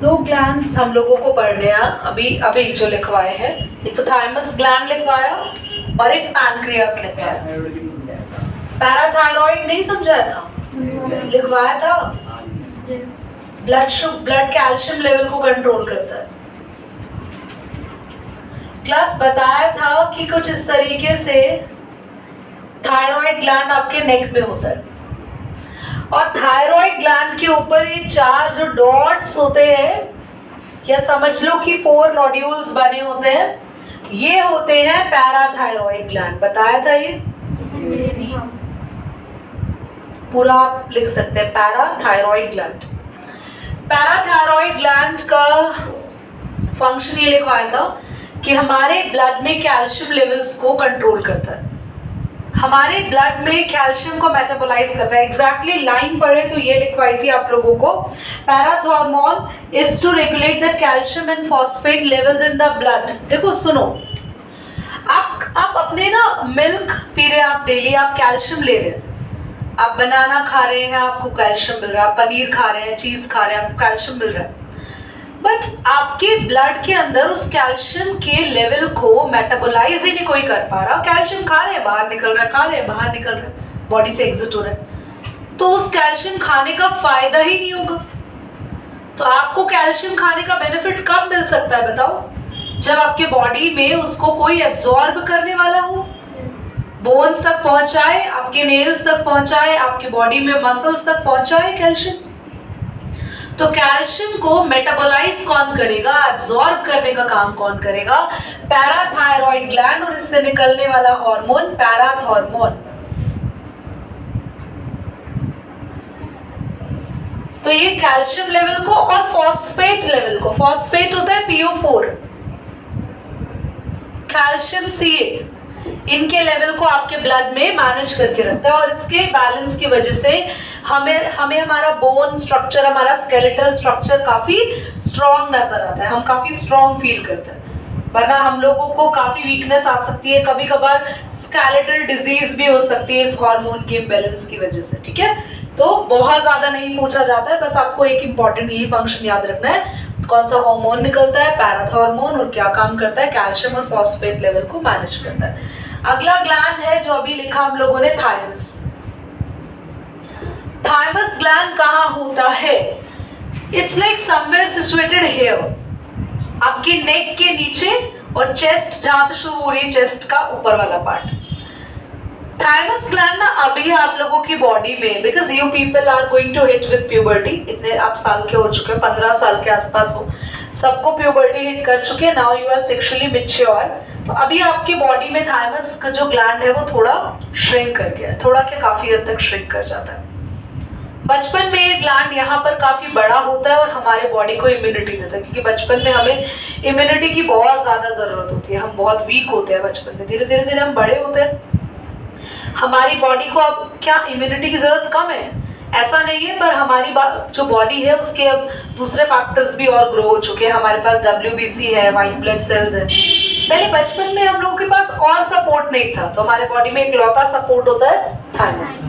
दो ग्लैंड्स हम लोगों को पढ़ने हैं अभी अभी जो लिखवाए हैं, एक तो थाइमस ग्लैंड लिखवाया और एक पैनक्रियास लिखवाया। पैराथायरॉइड नहीं समझाया था, लिखवाया था। ब्लड कैल्शियम लेवल को कंट्रोल करता है। क्लास बताया था कि कुछ इस तरीके से थायराइड ग्लैंड आपके नेक में होता है और थायराइड ग्लैंड के ऊपर ये 4 जो डॉट्स होते हैं, या समझ लो कि 4 नोड्यूल्स बने होते हैं, ये होते हैं पैराथायरॉइड ग्लैंड। बताया था ये पूरा आप लिख सकते हैं, पैराथायरॉइड ग्लैंड। पैराथायरॉइड ग्लैंड का फंक्शन ये लिखवाया था कि हमारे ब्लड में कैल्शियम लेवल्स को कंट्रोल करता है, हमारे ब्लड में कैल्शियम को मेटाबोलाइज करता है। एग्जैक्टली लाइन पढ़े तो ये लिखवाई थी आप लोगों को, parathormone is to regulate the calcium and phosphate levels in the blood. देखो सुनो, आप अपने ना मिल्क पी रहे हैं, आप डेली आप कैल्शियम ले रहे हैं, आप बनाना खा रहे हैं आपको कैल्शियम मिल रहा है, आप पनीर खा रहे हैं, चीज खा रहे हैं, आपको कैल्शियम मिल रहा है, बट आपके ब्लड के अंदर उस कैल्शियम के लेवल को मेटाबोलाइज ही नहीं कोई कर पा रहा। कैल्शियम खा रहे हैं, बाहर निकल रहा है, खा रहे हैं, बाहर निकल रहा है, बॉडी से एग्जिट हो रहा है, तो उस कैल्शियम खाने का फायदा ही नहीं होगा। तो आपको कैल्शियम खाने का बेनिफिट कब मिल सकता है बताओ? जब आपके बॉडी में उसको कोई एब्जॉर्ब करने वाला हो, बोन्स तक पहुंचाए, आपके नेल्स तक पहुंचाए, आपकी बॉडी में मसल्स तक पहुंचाए कैल्शियम। तो कैल्शियम को मेटाबोलाइज कौन करेगा, एब्जॉर्ब करने का काम कौन करेगा? पैराथायरॉइड ग्लैंड, और इससे निकलने वाला हार्मोन पैराथॉर्मोन। तो ये कैल्शियम लेवल को और फॉस्फेट लेवल को, फॉस्फेट होता है PO4, कैल्शियम CA, इनके लेवल को आपके ब्लड में मैनेज करके रखता है। और इसके बैलेंस की वजह से हमें हमारा बोन स्ट्रक्चर, हमारा स्केलेटल स्ट्रक्चर काफी स्ट्रॉन्ग नजर आता है, हम काफी स्ट्रॉन्ग फील करते हैं। वरना हम लोगों को काफी वीकनेस आ सकती है, कभी कभार स्केलेटल डिजीज भी हो सकती है इस हार्मोन के इम्बैलेंस की वजह से। ठीक है, तो बहुत ज्यादा नहीं पूछा जाता है, बस आपको एक इंपॉर्टेंट यही फंक्शन याद रखना है, कौन सा हार्मोन निकलता है, पैराथॉर्मोन, और क्या काम करता है, कैल्शियम और फॉस्फेट लेवल को मैनेज करता है। अगला ग्लैंड है जो अभी लिखा हम लोगों ने, थाइमस। थाइमस ग्लैंड कहाँ होता है? It's like somewhere situated here, आपके नेक के नीचे और चेस्ट जहां से शुरू हो रही है, चेस्ट का ऊपर वाला पार्ट। थाइमस ग्लैंड ना अभी आप लोगों की बॉडी में, because you people are going to hit with puberty, इतने आप साल के हो चुके हैं, 15 साल के आसपास हो, सबको प्यूबर्टी हिट कर चुके हैं, now you are sexually mature. तो अभी आपकी बॉडी में थाइमस का जो ग्लैंड है वो थोड़ा श्रिंक कर गया है, थोड़ा क्या काफी हद तक श्रिंक कर जाता है। बचपन में ये ग्लैंड यहाँ पर काफी बड़ा होता है और हमारे बॉडी को इम्यूनिटी देता है, क्योंकि बचपन में हमें इम्यूनिटी की बहुत ज्यादा जरूरत होती है, हम बहुत वीक होते हैं बचपन में। धीरे धीरे धीरे हम बड़े होते हैं, हमारी बॉडी को अब क्या इम्यूनिटी की जरूरत कम है ऐसा नहीं है, पर हमारी जो बॉडी है उसके अब दूसरे फैक्टर्स भी और ग्रो हो चुके हैं। हमारे पास WBC है, व्हाइट ब्लड सेल्स है। पहले बचपन में हम लोगों के पास और सपोर्ट नहीं था, तो हमारे बॉडी में इकलौता सपोर्ट होता है थाइमस।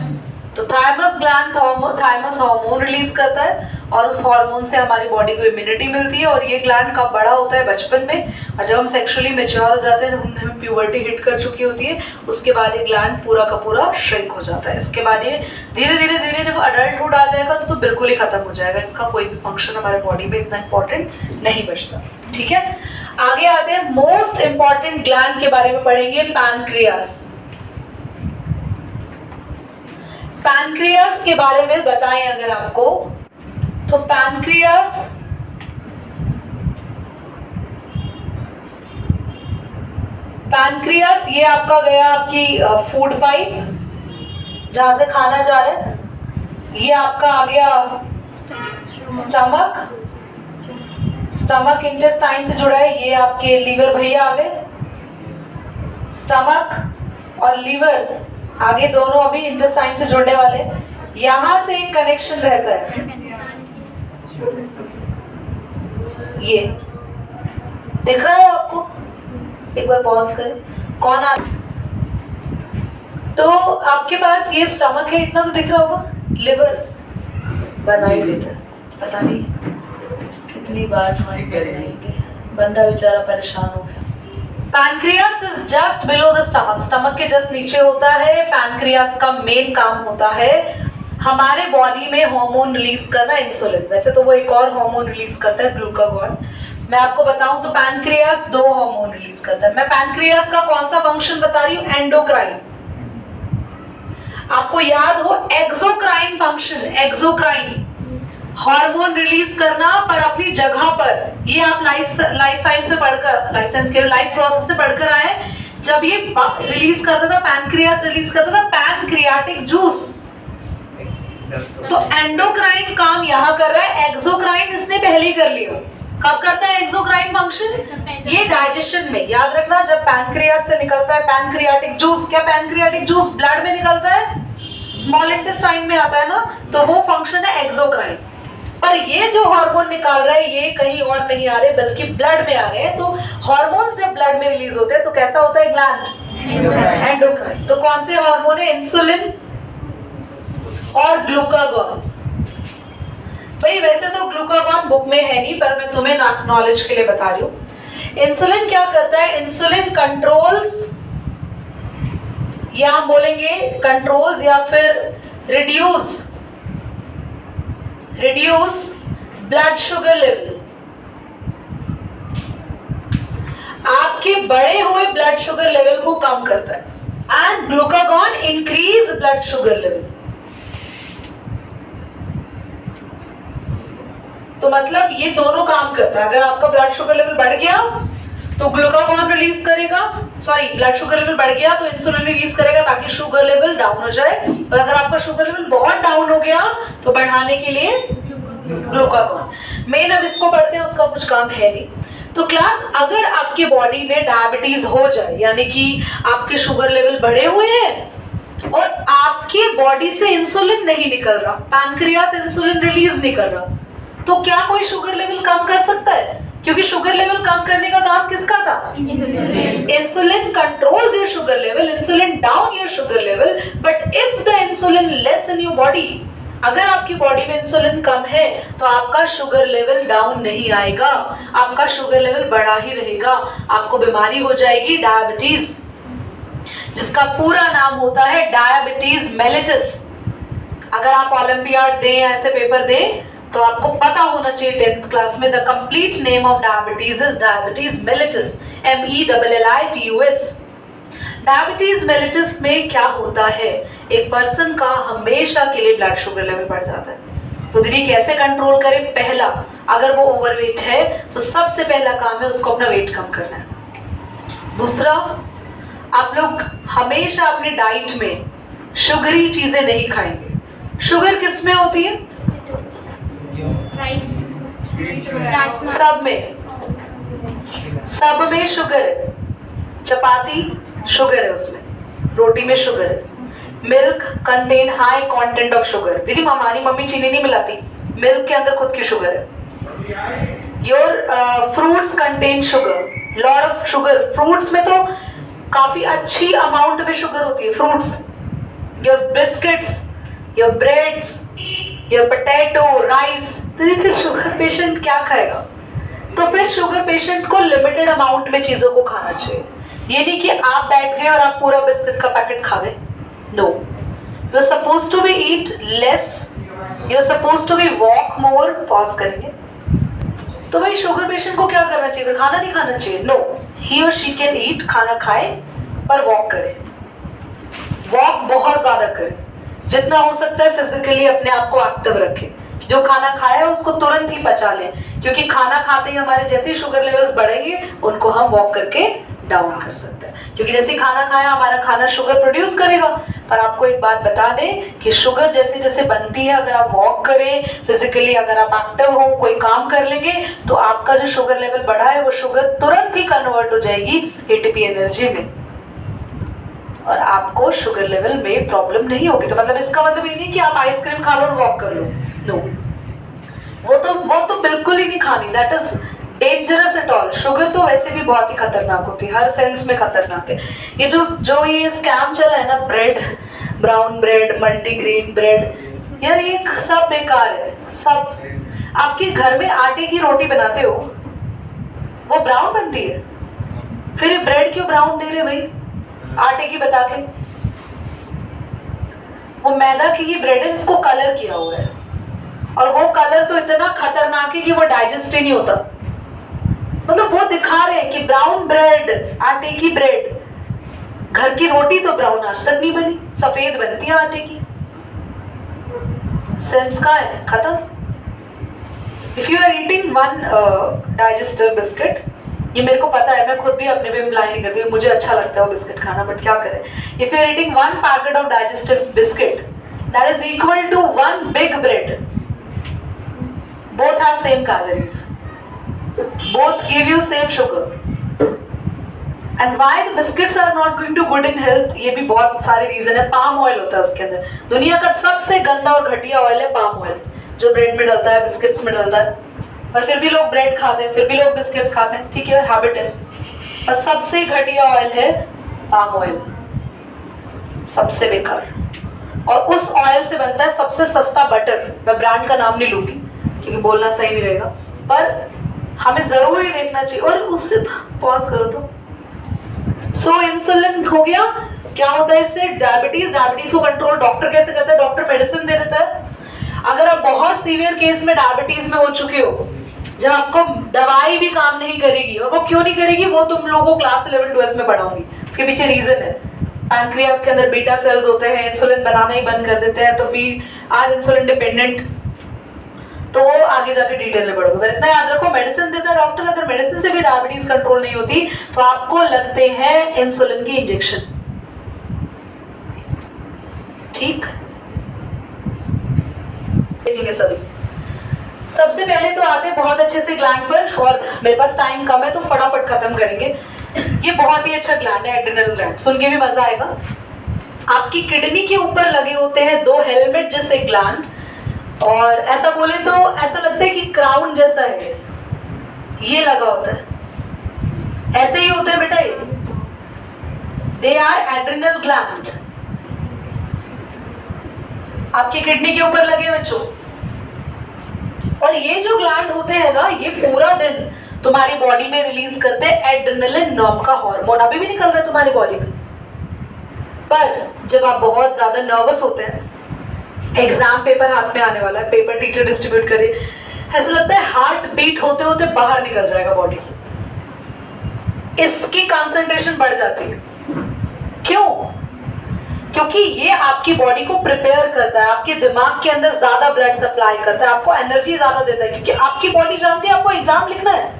तो thymus gland thymus hormone release करता है और उस हार्मोन से हमारी बॉडी को इम्यूनिटी मिलती है। और ये ग्लैंड कब बड़ा होता है? बचपन में, और जब हम सेक्सुअली मैच्योर हो जाते हैं, हमें प्यूबर्टी हिट कर चुकी होती है, उसके बाद ये ग्लैंड पूरा का पूरा श्रिंक हो जाता है। इसके बाद ये धीरे धीरे धीरे जब अडल्टहुड आ जाएगा तो बिल्कुल ही खत्म हो जाएगा, इसका कोई भी फंक्शन हमारे बॉडी में इतना इंपॉर्टेंट नहीं बचता। ठीक है, आगे आते हैं, मोस्ट इंपॉर्टेंट ग्लैंड के बारे में पढ़ेंगे, पैनक्रियास। पैनक्रियास के बारे में बताएं अगर आपको, तो पैनक्रियास ये आपका गया आपकी फूड पाइप, जहां से खाना जा रहा है। ये आपका आ गया स्टमक इंटेस्टाइन से जुड़ा है, ये आपके लीवर भैया आ गए। स्टमक और लीवर आगे दोनों अभी इंटेस्टाइन से जुड़ने वाले, यहां से एक कनेक्शन रहता है, ये दिख रहा है आपको? एक बार पॉज करें, कौन आ? तो आपके पास ये स्टमक है, इतना तो दिख रहा होगा, लिवर बना ही देता है, पता नहीं कितनी बार तुम्हारी करेंगे, बंदा बेचारा परेशान हो गया। Pancreas is just below the stomach, stomach के जस्ट नीचे होता है। पैनक्रियास का मेन काम होता है हमारे बॉडी में हार्मोन रिलीज करना, इंसुलिन। वैसे तो वो एक और हार्मोन रिलीज करता है, ग्लूकागॉन। मैं आपको बताऊं तो पैनक्रियास 2 हार्मोन रिलीज करता है। मैं पैनक्रियास का कौन सा फंक्शन बता रही हूँ, एंडोक्राइन। आपको याद हो exocrine function, exocrine hormone release करना पर अपनी जगह पर। ये आप लाइफ साइंस से पढ़कर, लाइफ साइंस के लाइफ प्रोसेस से पढ़कर आए। जब ये रिलीज करता था, पैनक्रियास रिलीज करता था पैनक्रियाटिक जूस। तो एंडोक्राइन काम यहाँ कर रहा है, एक्सोक्राइन इसने पहले ही कर लिया। कब करता है एक्सोक्राइन फंक्शन? ये डाइजेशन में। याद रखना, जब पैनक्रियास से निकलता है पैनक्रियाटिक जूस, क्या पैनक्रियाटिक जूस ब्लड में निकलता है, स्मॉल इंटेस्टाइन में आता है ना, तो वो फंक्शन है एक्सोक्राइन। पर ये जो हार्मोन निकाल रहा है ये कहीं और नहीं आ रहे बल्कि ब्लड में आ रहे हैं। तो हार्मोन जब ब्लड में रिलीज होते हैं तो कैसा होता है ग्लैंड, एंडोक्राइन। तो कौन से हार्मोन है, इंसुलिन और ग्लूकागॉन। भाई वैसे तो ग्लूकागॉन बुक में है नहीं, पर मैं तुम्हें नॉलेज के लिए बता रही हूँ। इंसुलिन क्या करता है, इंसुलिन कंट्रोल्स, या हम बोलेंगे कंट्रोल्स या फिर रिड्यूस ब्लड शुगर लेवल। आपके बढ़े हुए ब्लड शुगर लेवल को कम करता है। And glucagon increase blood sugar level. तो मतलब ये दोनों काम करता है। अगर आपका ब्लड शुगर लेवल बढ़ गया तो ग्लूकागॉन रिलीज करेगा, सॉरी ब्लड शुगर लेवल बढ़ गया तो इंसुलिन रिलीज करेगा ताकि शुगर लेवल डाउन हो जाए। और अगर आपका शुगर लेवल बहुत डाउन हो गया तो बढ़ाने के लिए ग्लूकागॉन। मेन अब इसको पढ़ते हैं, उसका कुछ काम है नहीं। तो क्लास, अगर आपके बॉडी में डायबिटीज हो जाए, यानी कि आपके शुगर लेवल बढ़े हुए हैं और आपके बॉडी से इंसुलिन नहीं निकल रहा, पैनक्रियास इंसुलिन रिलीज नहीं कर रहा, तो क्या कोई शुगर लेवल कम कर सकता है? क्योंकि शुगर लेवल कम करने का काम किसका था, insulin controls your sugar level, insulin down your sugar level. But if the insulin less in your body, अगर आपकी बॉडी में इंसुलिन कम है तो आपका शुगर लेवल डाउन नहीं आएगा, आपका शुगर लेवल बढ़ा ही रहेगा। आपको बीमारी हो जाएगी डायबिटीज, जिसका पूरा नाम होता है डायबिटीज मेलिटस। अगर आप ओलंपियाड दें, ऐसे पेपर दें, तो आपको पता होना चाहिए 10th क्लास में the complete name of diabetes is diabetes mellitus, MELLITUS। Diabetes mellitus में क्या होता है, एक पर्सन का हमेशा के लिए ब्लड शुगर लेवल बढ़ जाता है। तो दीदी कैसे कंट्रोल करें? पहला, अगर वो ओवरवेट है तो सबसे पहला काम है उसको अपना वेट कम करना है। दूसरा, आप लोग हमेशा अपनी डाइट में शुगरी चीजें नहीं खाएंगे। शुगर किस में होती है? सब में शुगर है। चपाती शुगर है, उसमें रोटी में शुगर है। Milk contain high content of sugar. दीदी हमारी मम्मी चीनी नहीं मिलाती, मिल्क के अंदर खुद की शुगर है। Your fruits contain sugar, lot of sugar. Fruits में तो काफी अच्छी अमाउंट में शुगर होती है। Fruits, your biscuits, your breads, your potato, rice. तो फिर शुगर पेशेंट क्या खाएगा? तो फिर शुगर पेशेंट को लिमिटेड अमाउंट में चीजों को खाना चाहिए। ये नहीं कि आप बैठ गए और आप पूरा बिस्किट का पैकेट खा गए। No, you are supposed to be eat less, you are supposed to be walk more. Pause करेंगे। तो भाई शुगर पेशेंट को क्या करना चाहिए? खाना नहीं खाना चाहिए? नो, ही और शी कैन ईट, खाना खाए पर वॉक करे। वॉक बहुत ज्यादा करे, जितना हो सकता है फिजिकली अपने आप को एक्टिव रखे। जो खाना खाया है उसको तुरंत ही पचा लें, क्योंकि खाना खाते ही हमारे जैसे ही शुगर लेवल्स बढ़ेंगे उनको हम वॉक करके डाउन कर सकते हैं। क्योंकि जैसे खाना खाया हमारा खाना शुगर प्रोड्यूस करेगा। पर आपको एक बात बता दें कि शुगर जैसे जैसे बनती है, अगर आप वॉक करें, फिजिकली अगर आप एक्टिव हो, कोई काम कर लेंगे, तो आपका जो शुगर लेवल बढ़ा है वो शुगर तुरंत ही कन्वर्ट हो जाएगी एटीपी एनर्जी में और आपको शुगर लेवल में प्रॉब्लम नहीं होगी। तो मतलब इसका मतलब ये नहीं कि आप आइसक्रीम खा लो और वॉक कर लो। नो, वो तो बिल्कुल ही नहीं खानी। That is dangerous at all. Sugar तो वैसे भी बहुत ही खतरनाक होती है, हर सेंस में खतरनाक है। ये जो ये स्कैम चला है ना, bread, brown bread, multigrain bread, यार ये सब बेकार है सब। आपके घर में आटे की रोटी बनाते हो, वो ब्राउन बनती है, फिर ये ब्रेड क्यों ब्राउन दे रहे भाई आटे की बता के? वो मैदा की ही ब्रेड है जिसको कलर किया हुआ है, और वो कलर तो इतना खतरनाक है कि वो डाइजेस्ट ही नहीं होता। मतलब वो दिखा रहे हैं कि ब्राउन ब्रेड, आटे की ब्रेड। घर की रोटी तो ब्राउन आज तक नहीं बनी, सफेद बनती है आटे की। सेंस का है खत्म। If you are eating one digester biscuit, ये मेरे को पता है, मैं खुद भी अपने पे अप्लाई नहीं करती, मुझे अच्छा लगता है वो बिस्किट खाना, बट क्या करें। If you are eating one packet of digestive biscuit, that is equal to one big bread. Both have same calories. Both give you same sugar. And why the biscuits are not going to good in health? ये भी बहुत सारे reason है। Palm oil होता है उसके अंदर, दुनिया का सबसे गंदा और घटिया ऑयल है पाम ऑयल, जो ब्रेड में डलता है, बिस्किट्स में डलता है। पर फिर भी लोग ब्रेड खाते हैं, फिर भी लोग बिस्किट्स खाते हैं, ठीक है, हैबिट है। पर सबसे घटिया ऑयल है पाम ऑयल, सबसे बेकार। और उस ऑयल से बनता है सबसे सस्ता बटर। मैं ब्रांड का नाम नहीं लूंगी क्योंकि बोलना सही नहीं रहेगा, पर हमें जरूर ही देखना चाहिए। और उससे पॉज करो तो सो इंसुलिन हो गया, क्या होता है इससे? डायबिटीज को कंट्रोल डॉक्टर कैसे करता है? डॉक्टर मेडिसिन दे देता है। अगर आप बहुत सीवियर केस में डायबिटीज में हो चुके हो, जब आपको दवाई भी काम नहीं करेगी, और वो क्यों नहीं करेगी वो तुम लोगों को क्लास 11-12 में पढ़ाऊंगी। इसके पीछे रीजन है, पैनक्रियास के अंदर बीटा सेल्स होते हैं, इंसुलिन बनाना ही बंद कर देते हैं, तो फिर आज इंसुलिन डिपेंडेंट, तो वो आगे जाके डिटेल में बढ़ोगे। इतना याद रखो, मेडिसिन देता है डॉक्टर, अगर मेडिसिन से भी डायबिटीज कंट्रोल नहीं होती तो आपको लगते हैं इंसुलिन की इंजेक्शन। ठीक, देखेंगे सभी। सबसे पहले तो आते हैं बहुत अच्छे से ग्लैंड पर, और मेरे पास टाइम कम है तो फटाफट खत्म करेंगे। ये बहुत ही अच्छा ग्लैंड है, एड्रिनल ग्लैंड, सुन के भी मजा आएगा। आपकी किडनी के ऊपर लगे होते हैं दो हेलमेट जैसे ग्लैंड, और ऐसा बोले तो ऐसा लगता है कि क्राउन जैसा है, ये लगा होता है, ऐसे ही होते हैं बेटा ये। दे आर एड्रिनल ग्लैंड, आपकी किडनी के ऊपर लगे बच्चों। और ये जो ग्लैंड होते हैं ना, ये पूरा दिन तुम्हारी बॉडी में रिलीज करते हैं एड्रेनलिन नाम का हार्मोन। अभी भी निकल रहा है तुम्हारी बॉडी में। पर जब आप बहुत ज्यादा नर्वस होते हैं, एग्जाम पेपर हाथ में आने वाला है, पेपर टीचर डिस्ट्रीब्यूट करे, ऐसा लगता है हार्ट बीट होते होते बाहर निकल जाएगा बॉडी से, इसकी कंसंट्रेशन बढ़ जाती है। क्यों? क्योंकि ये आपकी बॉडी को प्रिपेयर करता है, आपके दिमाग के अंदर ज्यादा ब्लड सप्लाई करता है, आपको एनर्जी ज्यादा देता है, क्योंकि आपकी बॉडी जानती है आपको एग्जाम लिखना है,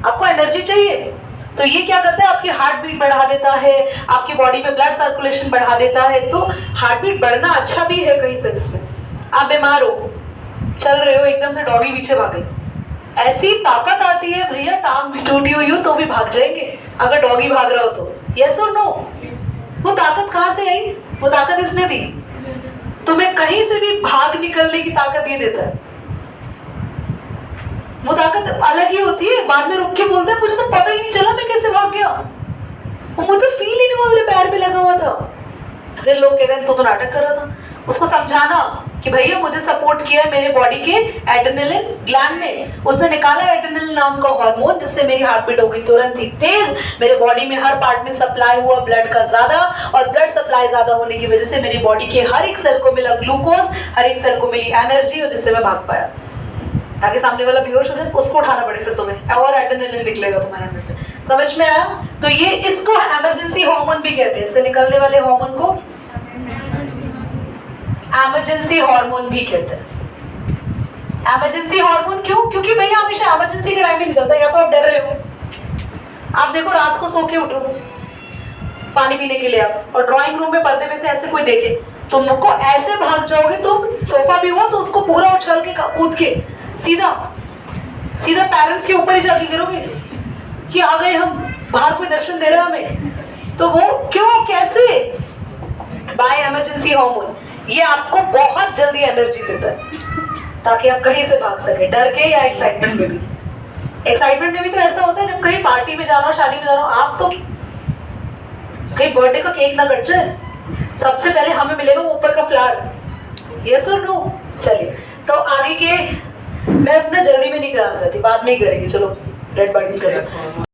आपको एनर्जी चाहिए। तो ये क्या करता है? आपकी हार्ट बीट बढ़ा देता है, आपकी बॉडी में ब्लड सर्कुलेशन बढ़ा देता है। तो हार्ट बीट बढ़ना अच्छा भी है कई सेंस में। आप बीमार हो, चल रहे हो, एकदम से डॉगी पीछे भाग गई, ऐसी ताकत आती है भैया, टांग भी टूटी हुई हो तो भी भाग जाएंगे अगर डॉगी भाग रहा हो तो। यस और नो? वो ताकत कहां से आई? वो ताकत इसने दी। तुम्हें कहीं से भी भाग निकलने की ताकत ये देता है। वो ताकत अलग ही होती है। बाद में रुक के बोलते हैं मुझे तो पता ही नहीं चला मैं कैसे भाग गया, मुझे तो फील ही नहीं हुआ मेरे पैर पे लगा हुआ था। फिर लोग कहते हैं तो नाटक कर रहा था। उसको समझाना कि भैया मुझे सपोर्ट किया है मेरे बॉडी के एड्रेनलिन ग्लैंड ने, उसने निकाला एड्रेनलिन नाम का हार्मोन, जिससे मेरी हार्ट बीट हो गई तुरंत ही तेज, मेरे बॉडी में हर पार्ट में सप्लाई हुआ ब्लड का ज्यादा, और ब्लड सप्लाई ज्यादा होने की वजह से मेरी बॉडी के हर एक सेल को मिला ग्लूकोज, हर एक सेल को मिली एनर्जी, और जिससे मैं भाग पाया। ताकि सामने वाला बेहोश हो जाए, उसको उठाना पड़े फिर तुम्हें, और एड्रेनलिन निकलेगा तुम्हारे अंदर से। समझ में आया? तो ये इसको इमरजेंसी हार्मोन भी कहते हैं, इससे निकलने वाले हार्मोन को इमरजेंसी हार्मोन भी कहते हैं। इमरजेंसी हार्मोन क्यों? क्योंकि भैया हमेशा इमरजेंसी के टाइम में निकलता है। या तो आप डर रहे हो, आप देखो रात को सो के उठो पानी पीने के लिए आप, और ड्राइंग रूम में पर्दे में से ऐसे कोई देखे, तुमको ऐसे भाग जाओगे, तुम सोफा भी हुआ तो उसको पूरा उछल के कूद के सीधा सीधा पेरेंट्स के ऊपर ही जाके गिरोगे कि आ गए हम, बाहर कोई दर्शन दे रहा है हमें। तो वो क्यों, कैसे? By emergency hormone. ये आपको बहुत जल्दी एनर्जी देता है ताकि आप कहीं से भाग सके, डर के या एक्साइटमेंट में भी। एक्साइटमेंट में भी तो ऐसा होता है जब कहीं पार्टी में जाना हो, शादी में जाना हो, आप तो कहीं बर्थडे का केक ना कट जाए, सबसे पहले हमें मिलेगा वो ऊपर का फ्लावर। यस और नो? मैं अपना जल्दी में नहीं कराना चाहती, बाद में ही करेंगे। चलो रेड बटन करें।